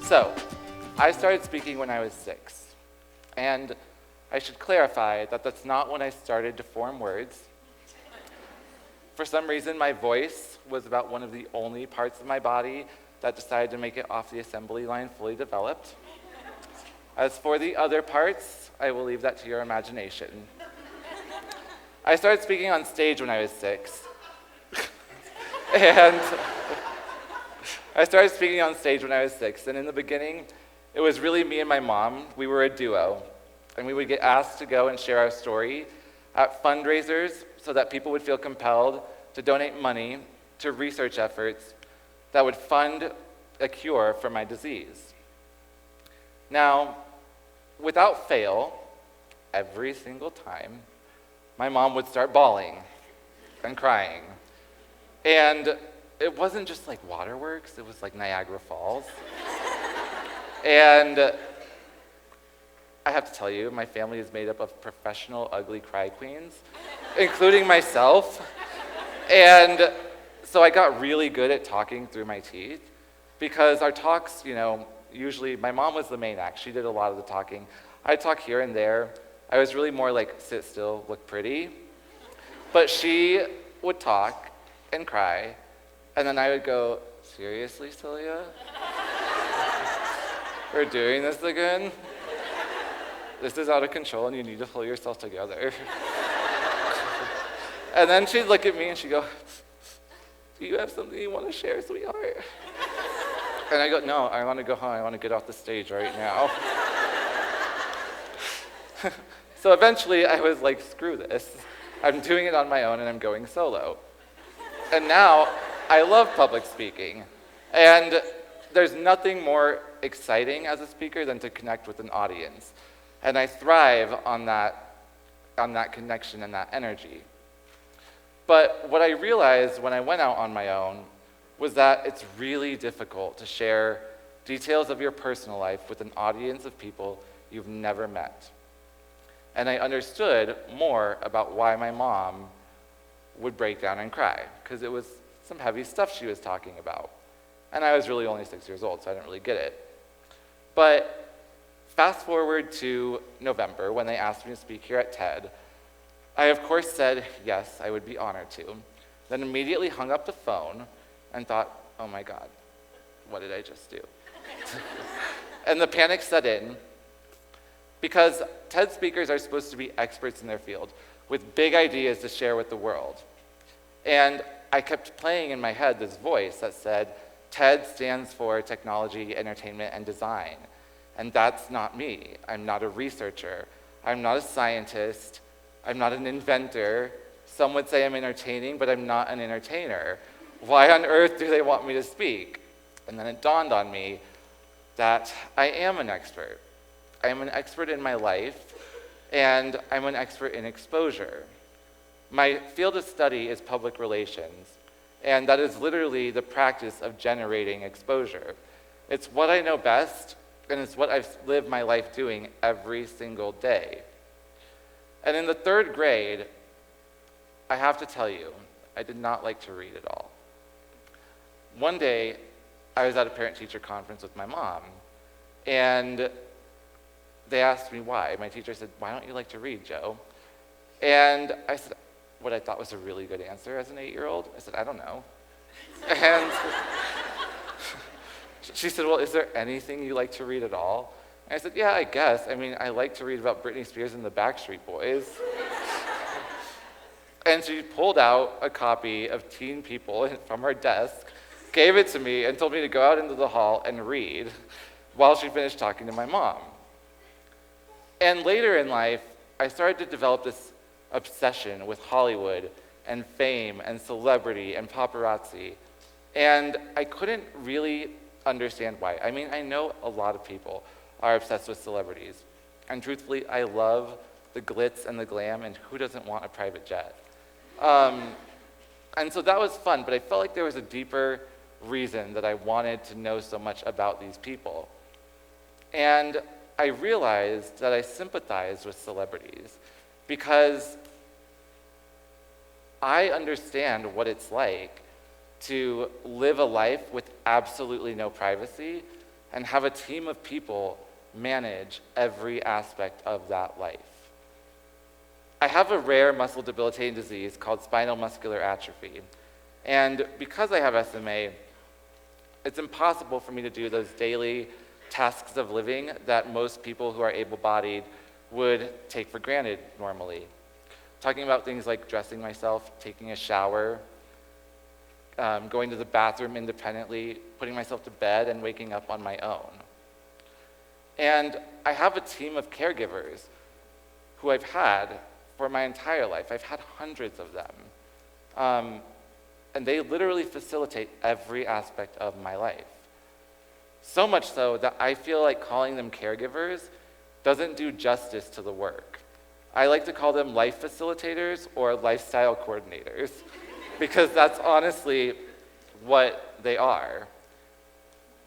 So, I started speaking when I was 6. And I should clarify that that's not when I started to form words. For some reason, my voice was about one of the only parts of my body that decided to make it off the assembly line fully developed. As for the other parts, I will leave that to your imagination. I started speaking on stage when I was 6. And in the beginning, it was really me and my mom. We were a duo, and we would get asked to go and share our story at fundraisers so that people would feel compelled to donate money to research efforts that would fund a cure for my disease. Now, without fail, every single time, my mom would start bawling and crying. And it wasn't just like waterworks, it was like Niagara Falls. And I have to tell you, my family is made up of professional ugly cry queens, including myself. And so I got really good at talking through my teeth because our talks, usually my mom was the main act. She did a lot of the talking. I'd talk here and there. I was really more like sit still, look pretty. But she would talk and cry, and then I would go, seriously, Celia? We're doing this again? This is out of control and you need to pull yourself together. And then she'd look at me and she'd go, do you have something you want to share, sweetheart? And I go, no, I want to go home. I want to get off the stage right now. So eventually I was like, screw this. I'm doing it on my own and I'm going solo. And now I love public speaking. And there's nothing more exciting as a speaker than to connect with an audience. And I thrive on that connection and that energy. But what I realized when I went out on my own was that it's really difficult to share details of your personal life with an audience of people you've never met. And I understood more about why my mom would break down and cry, because it was some heavy stuff she was talking about. And I was really only 6 years old, so I didn't really get it. But fast forward to November, when they asked me to speak here at TED, I of course said yes, I would be honored to, then immediately hung up the phone and thought, oh my God, what did I just do? And the panic set in, because TED speakers are supposed to be experts in their field with big ideas to share with the world. And I kept playing in my head this voice that said, TED stands for Technology, Entertainment, and Design. And that's not me. I'm not a researcher. I'm not a scientist. I'm not an inventor. Some would say I'm entertaining, but I'm not an entertainer. Why on earth do they want me to speak? And then it dawned on me that I am an expert. I am an expert in my life, and I'm an expert in exposure. My field of study is public relations, and that is literally the practice of generating exposure. It's what I know best, and it's what I've lived my life doing every single day. And in the 3rd grade, I have to tell you, I did not like to read at all. One day, I was at a parent-teacher conference with my mom, and they asked me why. My teacher said, why don't you like to read, Joe? And I said, what I thought was a really good answer as an 8-year-old. I said, I don't know. And she said, well, is there anything you like to read at all? And I said, yeah, I guess. I mean, I like to read about Britney Spears and the Backstreet Boys. And she pulled out a copy of Teen People from her desk, gave it to me, and told me to go out into the hall and read while she finished talking to my mom. And later in life, I started to develop this obsession with Hollywood and fame and celebrity and paparazzi. And I couldn't really understand why. I mean, I know a lot of people are obsessed with celebrities. And truthfully, I love the glitz and the glam, and who doesn't want a private jet? And so that was fun, but I felt like there was a deeper reason that I wanted to know so much about these people. And I realized that I sympathized with celebrities because I understand what it's like to live a life with absolutely no privacy and have a team of people manage every aspect of that life. I have a rare muscle-debilitating disease called spinal muscular atrophy, and because I have SMA, it's impossible for me to do those daily tasks of living that most people who are able-bodied would take for granted normally. Talking about things like dressing myself, taking a shower, going to the bathroom independently, putting myself to bed, and waking up on my own. And I have a team of caregivers who I've had for my entire life. I've had hundreds of them. And they literally facilitate every aspect of my life. So much so that I feel like calling them caregivers doesn't do justice to the work. I like to call them life facilitators or lifestyle coordinators, because that's honestly what they are.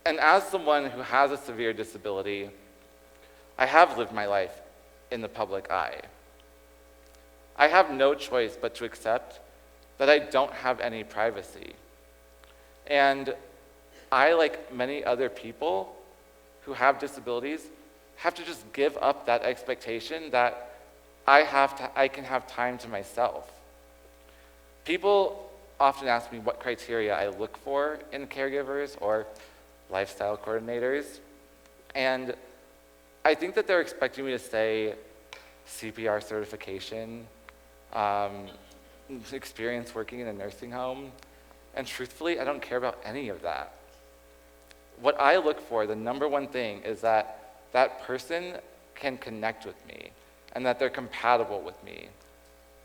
And as someone who has a severe disability, I have lived my life in the public eye. I have no choice but to accept that I don't have any privacy. And I, like many other people who have disabilities, have to just give up that expectation that I can have time to myself. People often ask me what criteria I look for in caregivers or lifestyle coordinators, and I think that they're expecting me to say CPR certification, experience working in a nursing home, and truthfully, I don't care about any of that. What I look for, the number one thing, is that that person can connect with me and that they're compatible with me.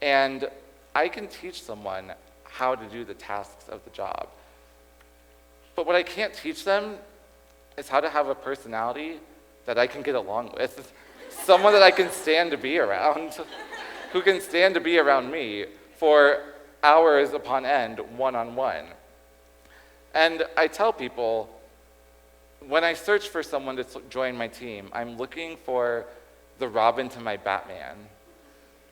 And I can teach someone how to do the tasks of the job. But what I can't teach them is how to have a personality that I can get along with, someone that I can stand to be around, who can stand to be around me for hours upon end, one-on-one. And I tell people, when I search for someone to join my team, I'm looking for the Robin to my Batman,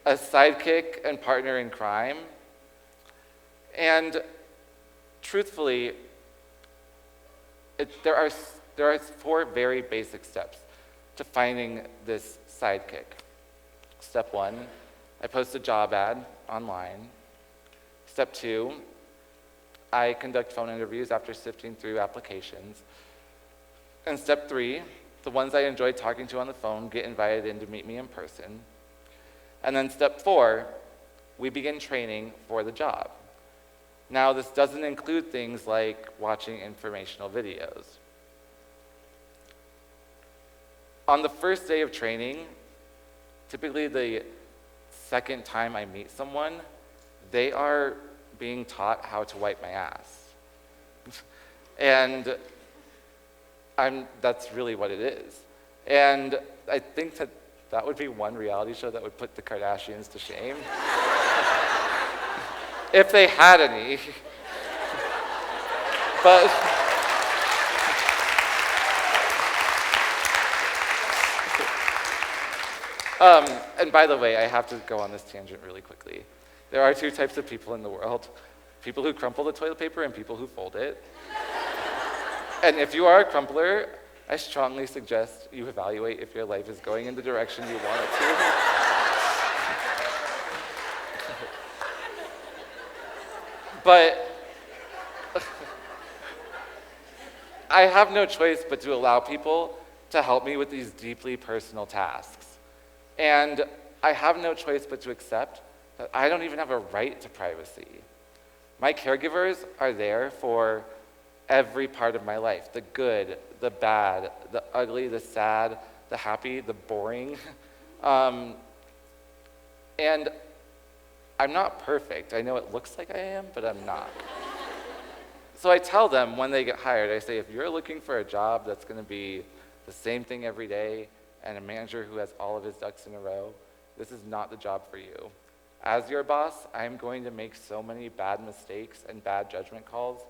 a sidekick and partner in crime. And truthfully, there are 4 very basic steps to finding this sidekick. Step 1, I post a job ad online. Step 2, I conduct phone interviews after sifting through applications. And step 3, the ones I enjoy talking to on the phone get invited in to meet me in person. And then step 4, we begin training for the job. Now, this doesn't include things like watching informational videos. On the first day of training, typically the second time I meet someone, they are being taught how to wipe my ass. And that's really what it is. And I think that would be one reality show that would put the Kardashians to shame. If they had any. But and by the way, I have to go on this tangent really quickly. There are 2 types of people in the world: people who crumple the toilet paper and people who fold it. And if you are a crumpler, I strongly suggest you evaluate if your life is going in the direction you want it to. But I have no choice but to allow people to help me with these deeply personal tasks. And I have no choice but to accept that I don't even have a right to privacy. My caregivers are there for every part of my life: the good, the bad, the ugly, the sad, the happy, the boring. And I'm not perfect. I know it looks like I am, but I'm not. So I tell them when they get hired, I say, if you're looking for a job that's going to be the same thing every day and a manager who has all of his ducks in a row, this is not the job for you. As your boss, I'm going to make so many bad mistakes and bad judgment calls,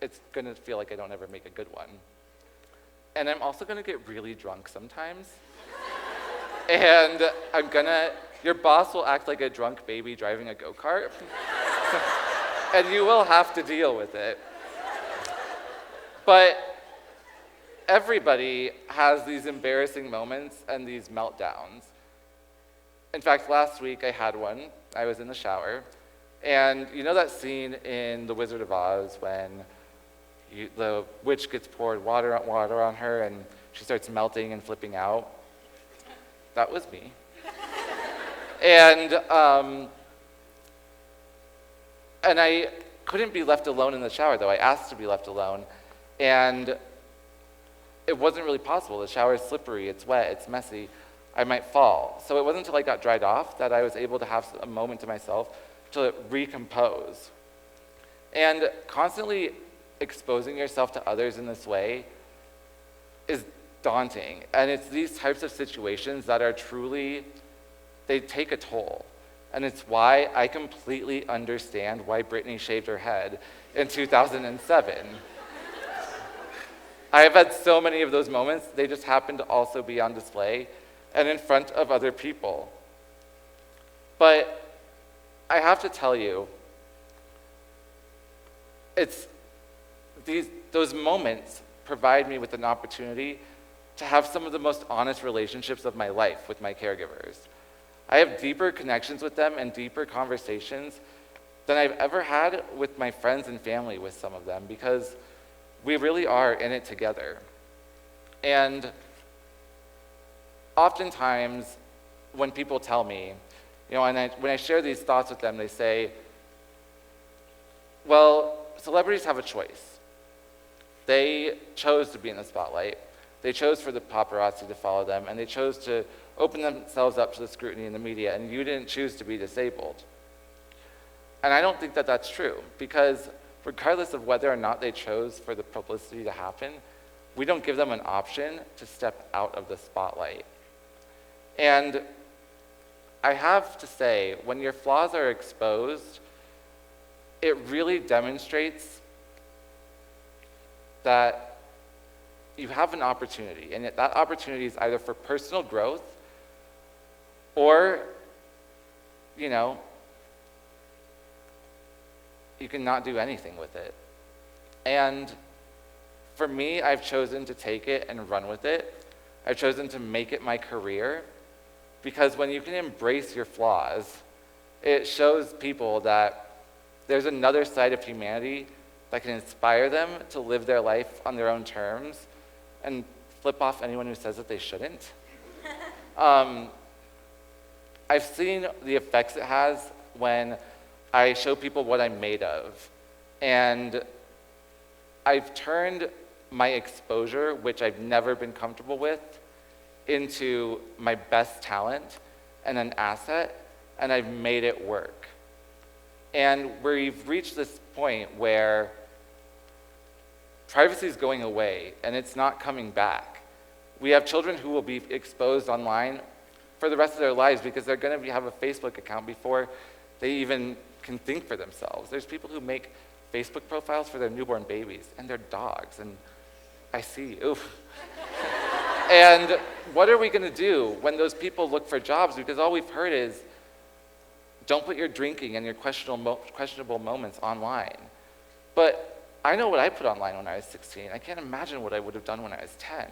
it's going to feel like I don't ever make a good one. And I'm also going to get really drunk sometimes. And your boss will act like a drunk baby driving a go-kart. And you will have to deal with it. But everybody has these embarrassing moments and these meltdowns. In fact, last week I had one. I was in the shower, and you know that scene in The Wizard of Oz when the witch gets poured water on her and she starts melting and flipping out? That was me. And I couldn't be left alone in the shower, though. I asked to be left alone, and it wasn't really possible. The shower is slippery, it's wet, it's messy. I might fall. So it wasn't until I got dried off that I was able to have a moment to myself to recompose. And constantly exposing yourself to others in this way is daunting. And it's these types of situations that are truly, they take a toll. And it's why I completely understand why Britney shaved her head in 2007. I have had so many of those moments. They just happen to also be on display and in front of other people. But I have to tell you, those moments provide me with an opportunity to have some of the most honest relationships of my life with my caregivers. I have deeper connections with them and deeper conversations than I've ever had with my friends and family with some of them, because we really are in it together. And oftentimes when people tell me, when I share these thoughts with them, they say, well, celebrities have a choice. They chose to be in the spotlight. They chose for the paparazzi to follow them, and they chose to open themselves up to the scrutiny in the media, and you didn't choose to be disabled. And I don't think that that's true, because regardless of whether or not they chose for the publicity to happen, we don't give them an option to step out of the spotlight. And I have to say, when your flaws are exposed, it really demonstrates that you have an opportunity, and that opportunity is either for personal growth or, you can not do anything with it. And for me, I've chosen to take it and run with it. I've chosen to make it my career, because when you can embrace your flaws, it shows people that there's another side of humanity that can inspire them to live their life on their own terms and flip off anyone who says that they shouldn't. I've seen the effects it has when I show people what I'm made of. And I've turned my exposure, which I've never been comfortable with, into my best talent and an asset, and I've made it work. And we've reached this point where privacy is going away, and it's not coming back. We have children who will be exposed online for the rest of their lives because they're going to have a Facebook account before they even can think for themselves. There's people who make Facebook profiles for their newborn babies and their dogs, and I see, oof. And what are we going to do when those people look for jobs? Because all we've heard is, don't put your drinking and your questionable moments online. But I know what I put online when I was 16. I can't imagine what I would have done when I was 10.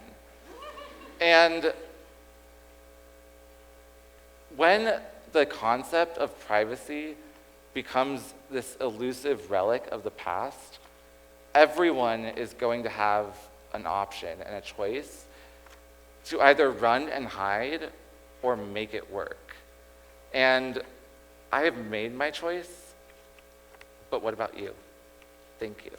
And when the concept of privacy becomes this elusive relic of the past, everyone is going to have an option and a choice to either run and hide or make it work. And I have made my choice, but what about you? Thank you.